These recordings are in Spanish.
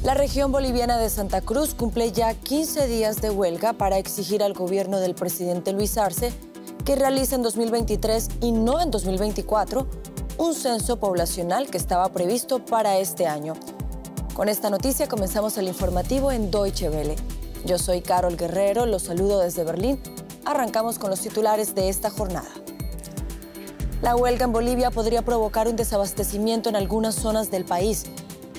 La región boliviana de Santa Cruz cumple ya 15 días de huelga para exigir al gobierno del presidente Luis Arce que realice en 2023 y no en 2024 un censo poblacional que estaba previsto para este año. Con esta noticia comenzamos el informativo en Deutsche Welle. Yo soy Carol Guerrero, los saludo desde Berlín. Arrancamos con los titulares de esta jornada. La huelga en Bolivia podría provocar un desabastecimiento en algunas zonas del país.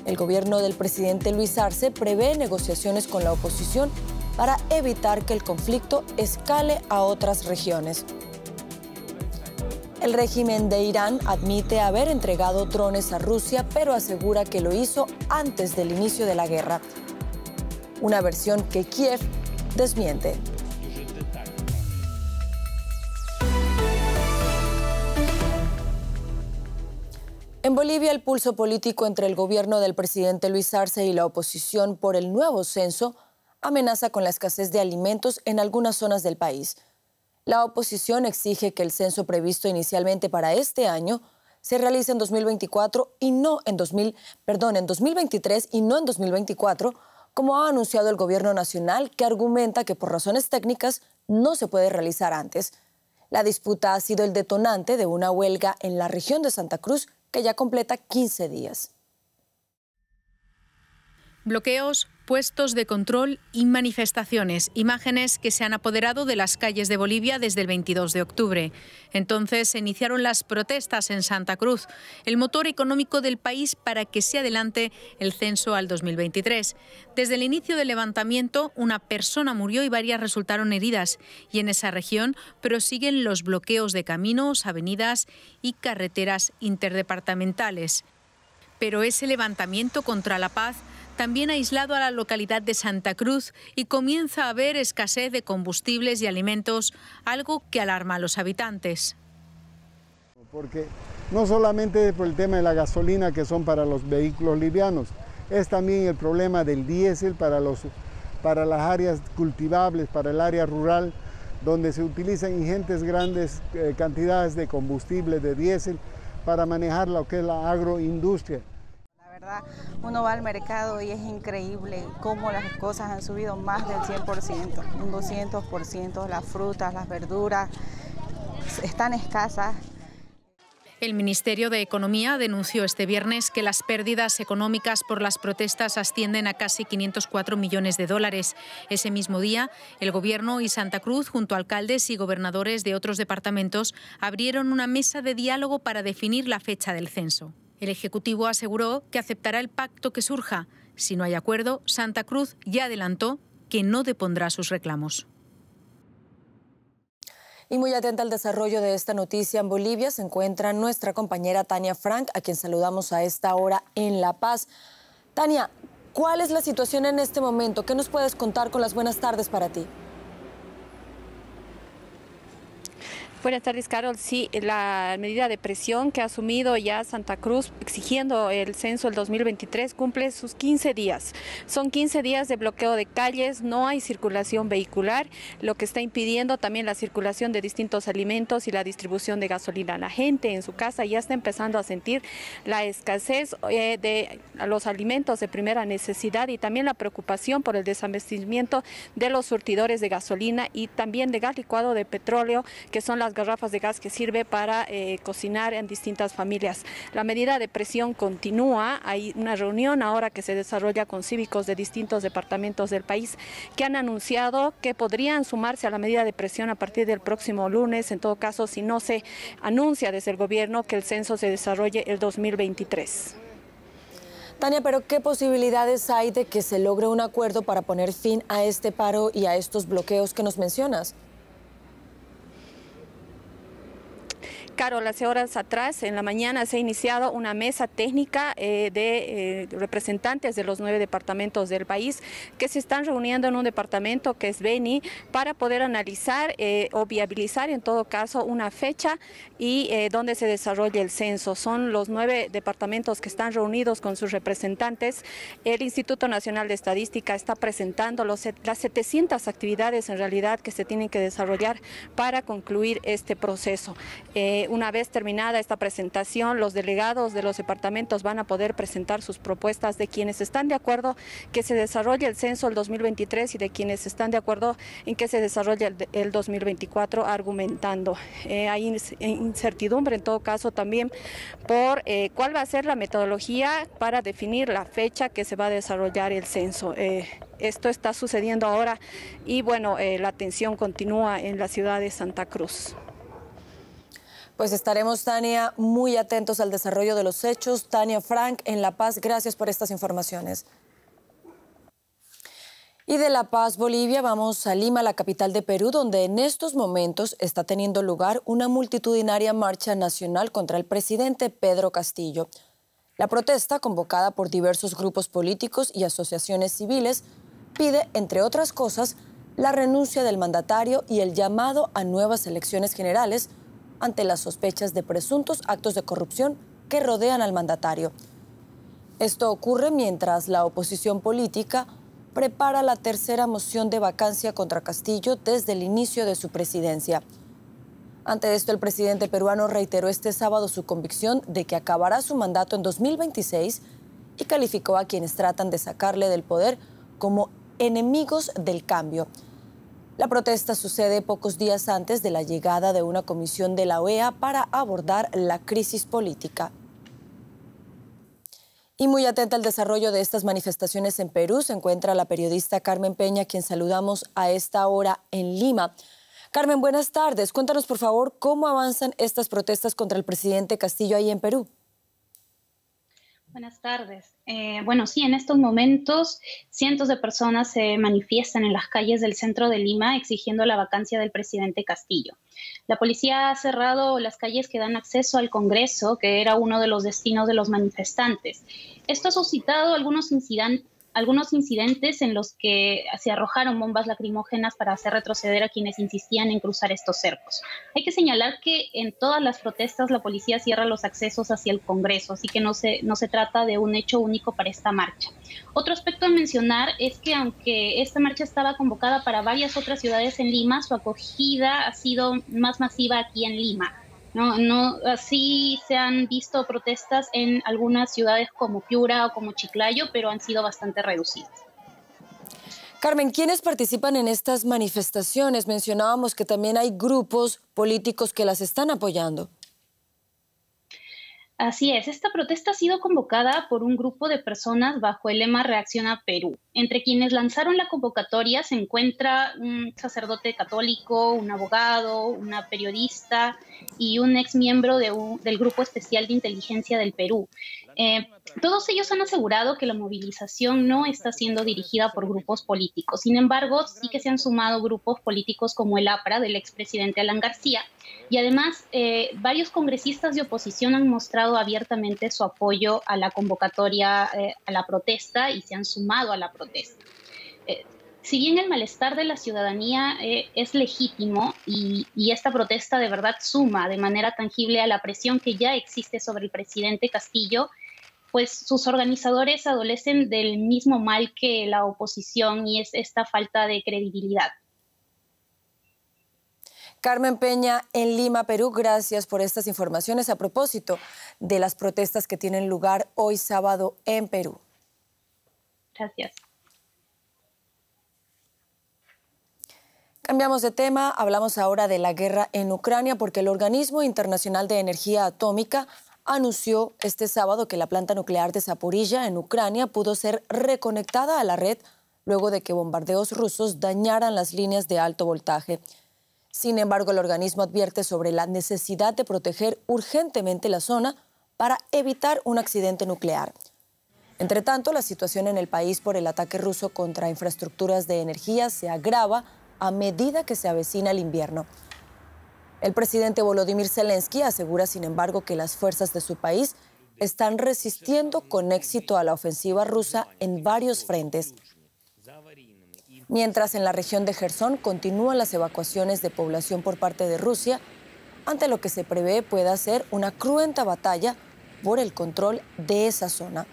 El gobierno del presidente Luis Arce prevé negociaciones con la oposición para evitar que el conflicto escale a otras regiones. El régimen de Irán admite haber entregado drones a Rusia, pero asegura que lo hizo antes del inicio de la guerra. Una versión que Kiev desmiente. En Bolivia, el pulso político entre el gobierno del presidente Luis Arce y la oposición por el nuevo censo amenaza con la escasez de alimentos en algunas zonas del país. La oposición exige que el censo previsto inicialmente para este año se realice en 2024 y no en 2023 y no en 2024, como ha anunciado el gobierno nacional, que argumenta que por razones técnicas no se puede realizar antes. La disputa ha sido el detonante de una huelga en la región de Santa Cruz que ya completa 15 días. Bloqueos, puestos de control y manifestaciones, imágenes que se han apoderado de las calles de Bolivia desde el 22 de octubre. Entonces se iniciaron las protestas en Santa Cruz, el motor económico del país para que se adelante el censo al 2023. Desde el inicio del levantamiento, una persona murió y varias resultaron heridas. Y en esa región prosiguen los bloqueos de caminos, avenidas y carreteras interdepartamentales. Pero ese levantamiento contra la paz también ha aislado a la localidad de Santa Cruz y comienza a haber escasez de combustibles y alimentos, algo que alarma a los habitantes. Porque no solamente por el tema de la gasolina, que son para los vehículos livianos, es también el problema del diésel para las áreas cultivables, para el área rural, donde se utilizan ingentes grandes cantidades de combustible, de diésel, para manejar lo que es la agroindustria. Uno va al mercado y es increíble cómo las cosas han subido más del 100%, un 200%, las frutas, las verduras están escasas. El Ministerio de Economía denunció este viernes que las pérdidas económicas por las protestas ascienden a casi 504 millones de dólares. Ese mismo día, el Gobierno y Santa Cruz, junto a alcaldes y gobernadores de otros departamentos, abrieron una mesa de diálogo para definir la fecha del censo. El Ejecutivo aseguró que aceptará el pacto que surja. Si no hay acuerdo, Santa Cruz ya adelantó que no depondrá sus reclamos. Y muy atenta al desarrollo de esta noticia en Bolivia se encuentra nuestra compañera Tania Frank, a quien saludamos a esta hora en La Paz. Tania, ¿cuál es la situación en este momento? ¿Qué nos puedes contar con las buenas tardes para ti? Buenas tardes, Carol. Sí, la medida de presión que ha asumido ya Santa Cruz exigiendo el censo del 2023 cumple sus 15 días. Son 15 días de bloqueo de calles, no hay circulación vehicular, lo que está impidiendo también la circulación de distintos alimentos y la distribución de gasolina. La gente en su casa ya está empezando a sentir la escasez de los alimentos de primera necesidad y también la preocupación por el desabastecimiento de los surtidores de gasolina y también de gas licuado de petróleo, que son las garrafas de gas que sirve para cocinar en distintas familias. La medida de presión continúa. Hay una reunión ahora que se desarrolla con cívicos de distintos departamentos del país que han anunciado que podrían sumarse a la medida de presión a partir del próximo lunes, en todo caso si no se anuncia desde el gobierno que el censo se desarrolle el 2023. Tania, pero ¿qué posibilidades hay de que se logre un acuerdo para poner fin a este paro y a estos bloqueos que nos mencionas? Carol, hace horas atrás, en la mañana, se ha iniciado una mesa técnica de representantes de los 9 departamentos del país que se están reuniendo en un departamento que es Beni para poder analizar o viabilizar en todo caso una fecha y donde se desarrolle el censo. Son los 9 departamentos que están reunidos con sus representantes. El Instituto Nacional de Estadística está presentando las 700 actividades en realidad que se tienen que desarrollar para concluir este proceso. Una vez terminada esta presentación, los delegados de los departamentos van a poder presentar sus propuestas de quienes están de acuerdo que se desarrolle el censo el 2023 y de quienes están de acuerdo en que se desarrolle el 2024, argumentando. Hay incertidumbre en todo caso también por cuál va a ser la metodología para definir la fecha que se va a desarrollar el censo. Esto está sucediendo ahora y bueno, la tensión continúa en la ciudad de Santa Cruz. Pues estaremos, Tania, muy atentos al desarrollo de los hechos. Tania Frank, en La Paz, gracias por estas informaciones. Y de La Paz, Bolivia, vamos a Lima, la capital de Perú, donde en estos momentos está teniendo lugar una multitudinaria marcha nacional contra el presidente Pedro Castillo. La protesta, convocada por diversos grupos políticos y asociaciones civiles, pide, entre otras cosas, la renuncia del mandatario y el llamado a nuevas elecciones generales ante las sospechas de presuntos actos de corrupción que rodean al mandatario. Esto ocurre mientras la oposición política prepara la tercera moción de vacancia contra Castillo desde el inicio de su presidencia. Ante esto, el presidente peruano reiteró este sábado su convicción de que acabará su mandato en 2026 y calificó a quienes tratan de sacarle del poder como enemigos del cambio. La protesta sucede pocos días antes de la llegada de una comisión de la OEA para abordar la crisis política. Y muy atenta al desarrollo de estas manifestaciones en Perú se encuentra la periodista Carmen Peña, quien saludamos a esta hora en Lima. Carmen, buenas tardes. Cuéntanos, por favor, cómo avanzan estas protestas contra el presidente Castillo ahí en Perú. Buenas tardes. Bueno, sí, en estos momentos cientos de personas se manifiestan en las calles del centro de Lima exigiendo la vacancia del presidente Castillo. La policía ha cerrado las calles que dan acceso al Congreso, que era uno de los destinos de los manifestantes. Esto ha suscitado algunos incidentes en los que se arrojaron bombas lacrimógenas para hacer retroceder a quienes insistían en cruzar estos cercos. Hay que señalar que en todas las protestas la policía cierra los accesos hacia el Congreso, así que no se trata de un hecho único para esta marcha. Otro aspecto a mencionar es que aunque esta marcha estaba convocada para varias otras ciudades en Lima, su acogida ha sido más masiva aquí en Lima. Así se han visto protestas en algunas ciudades como Piura o como Chiclayo, pero han sido bastante reducidas. Carmen, ¿quiénes participan en estas manifestaciones? Mencionábamos que también hay grupos políticos que las están apoyando. Así es, esta protesta ha sido convocada por un grupo de personas bajo el lema Reacciona Perú. Entre quienes lanzaron la convocatoria se encuentra un sacerdote católico, un abogado, una periodista y un exmiembro del Grupo Especial de Inteligencia del Perú. Todos ellos han asegurado que la movilización no está siendo dirigida por grupos políticos. Sin embargo, sí que se han sumado grupos políticos como el APRA del expresidente Alan García. Y además, varios congresistas de oposición han mostrado abiertamente su apoyo a la convocatoria, a la protesta, y se han sumado a la protesta. Si bien el malestar de la ciudadanía es legítimo y esta protesta de verdad suma de manera tangible a la presión que ya existe sobre el presidente Castillo, pues sus organizadores adolecen del mismo mal que la oposición, y es esta falta de credibilidad. Carmen Peña, en Lima, Perú, gracias por estas informaciones a propósito de las protestas que tienen lugar hoy sábado en Perú. Gracias. Cambiamos de tema, hablamos ahora de la guerra en Ucrania porque el Organismo Internacional de Energía Atómica anunció este sábado que la planta nuclear de Zaporilla en Ucrania pudo ser reconectada a la red luego de que bombardeos rusos dañaran las líneas de alto voltaje. Sin embargo, el organismo advierte sobre la necesidad de proteger urgentemente la zona para evitar un accidente nuclear. Entre tanto, la situación en el país por el ataque ruso contra infraestructuras de energía se agrava a medida que se avecina el invierno. El presidente Volodymyr Zelensky asegura, sin embargo, que las fuerzas de su país están resistiendo con éxito a la ofensiva rusa en varios frentes. Mientras en la región de Jersón continúan las evacuaciones de población por parte de Rusia, ante lo que se prevé pueda ser una cruenta batalla por el control de esa zona.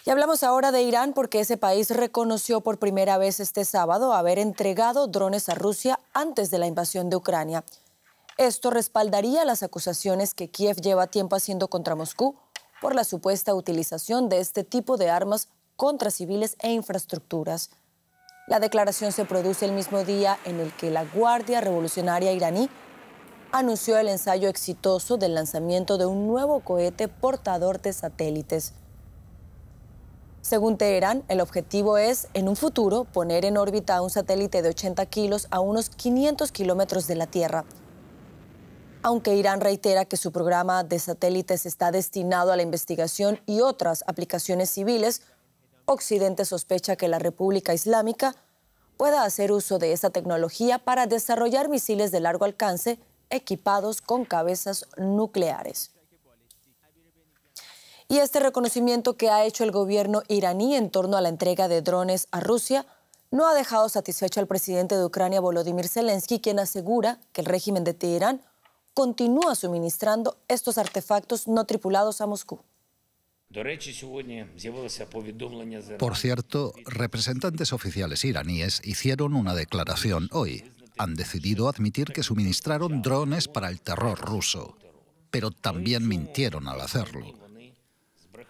Y hablamos ahora de Irán porque ese país reconoció por primera vez este sábado haber entregado drones a Rusia antes de la invasión de Ucrania. Esto respaldaría las acusaciones que Kiev lleva tiempo haciendo contra Moscú por la supuesta utilización de este tipo de armas contra civiles e infraestructuras. La declaración se produce el mismo día en el que la Guardia Revolucionaria iraní anunció el ensayo exitoso del lanzamiento de un nuevo cohete portador de satélites. Según Teherán, el objetivo es, en un futuro, poner en órbita a un satélite de 80 kilos a unos 500 kilómetros de la Tierra. Aunque Irán reitera que su programa de satélites está destinado a la investigación y otras aplicaciones civiles, Occidente sospecha que la República Islámica pueda hacer uso de esta tecnología para desarrollar misiles de largo alcance equipados con cabezas nucleares. Y este reconocimiento que ha hecho el gobierno iraní en torno a la entrega de drones a Rusia no ha dejado satisfecho al presidente de Ucrania, Volodymyr Zelensky, quien asegura que el régimen de Teherán continúa suministrando estos artefactos no tripulados a Moscú. Por cierto, representantes oficiales iraníes hicieron una declaración hoy. Han decidido admitir que suministraron drones para el terror ruso, pero también mintieron al hacerlo.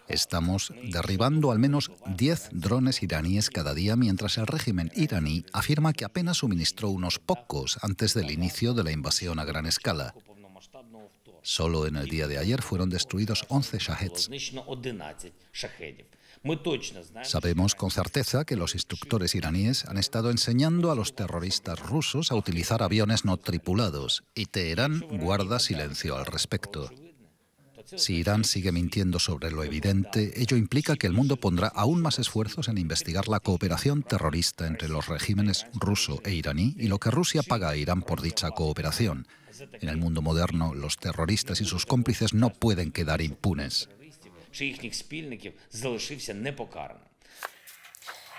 Estamos derribando al menos 10 drones iraníes cada día, mientras el régimen iraní afirma que apenas suministró unos pocos antes del inicio de la invasión a gran escala. Solo en el día de ayer fueron destruidos 11 Shaheds. Sabemos con certeza que los instructores iraníes han estado enseñando a los terroristas rusos a utilizar aviones no tripulados, y Teherán guarda silencio al respecto. Si Irán sigue mintiendo sobre lo evidente, ello implica que el mundo pondrá aún más esfuerzos en investigar la cooperación terrorista entre los regímenes ruso e iraní y lo que Rusia paga a Irán por dicha cooperación. En el mundo moderno, los terroristas y sus cómplices no pueden quedar impunes.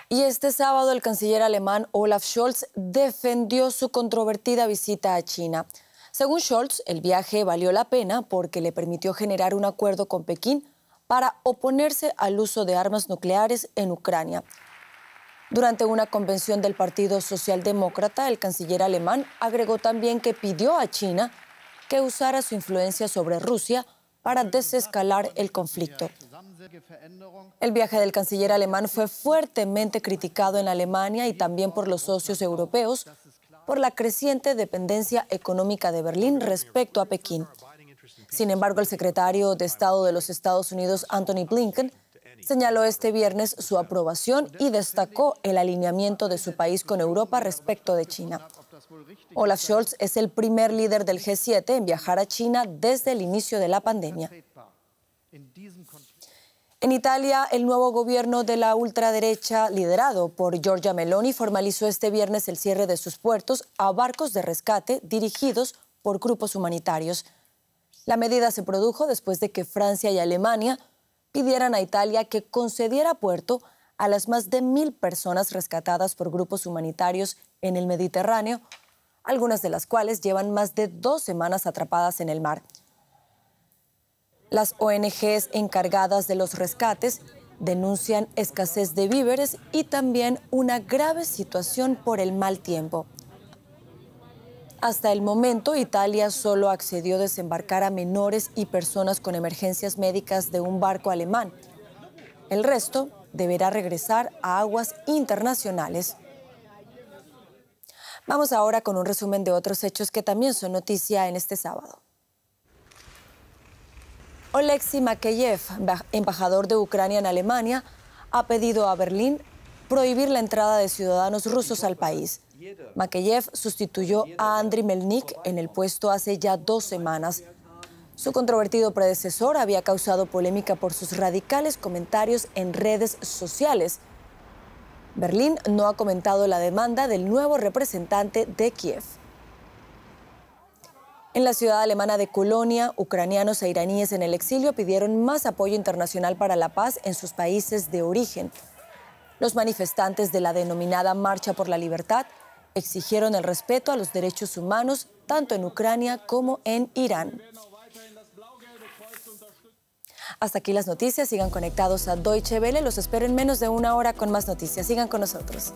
Y este sábado el canciller alemán Olaf Scholz defendió su controvertida visita a China. Según Scholz, el viaje valió la pena porque le permitió generar un acuerdo con Pekín para oponerse al uso de armas nucleares en Ucrania. Durante una convención del Partido Socialdemócrata, el canciller alemán agregó también que pidió a China que usara su influencia sobre Rusia para desescalar el conflicto. El viaje del canciller alemán fue fuertemente criticado en Alemania y también por los socios europeos por la creciente dependencia económica de Berlín respecto a Pekín. Sin embargo, el secretario de Estado de los Estados Unidos, Antony Blinken, señaló este viernes su aprobación y destacó el alineamiento de su país con Europa respecto de China. Olaf Scholz es el primer líder del G7 en viajar a China desde el inicio de la pandemia. En Italia, el nuevo gobierno de la ultraderecha, liderado por Giorgia Meloni, formalizó este viernes el cierre de sus puertos a barcos de rescate dirigidos por grupos humanitarios. La medida se produjo después de que Francia y Alemania pidieran a Italia que concediera puerto a las más de 1.000 personas rescatadas por grupos humanitarios en el Mediterráneo, algunas de las cuales llevan más de 2 semanas atrapadas en el mar. Las ONGs encargadas de los rescates denuncian escasez de víveres y también una grave situación por el mal tiempo. Hasta el momento, Italia solo accedió a desembarcar a menores y personas con emergencias médicas de un barco alemán. El resto deberá regresar a aguas internacionales. Vamos ahora con un resumen de otros hechos que también son noticia en este sábado. Oleksiy Makeyev, embajador de Ucrania en Alemania, ha pedido a Berlín prohibir la entrada de ciudadanos rusos al país. Makeyev sustituyó a Andriy Melnik en el puesto hace ya 2 semanas. Su controvertido predecesor había causado polémica por sus radicales comentarios en redes sociales. Berlín no ha comentado la demanda del nuevo representante de Kiev. En la ciudad alemana de Colonia, ucranianos e iraníes en el exilio pidieron más apoyo internacional para la paz en sus países de origen. Los manifestantes de la denominada Marcha por la Libertad exigieron el respeto a los derechos humanos tanto en Ucrania como en Irán. Hasta aquí las noticias. Sigan conectados a Deutsche Welle. Los espero en menos de 1 hora con más noticias. Sigan con nosotros.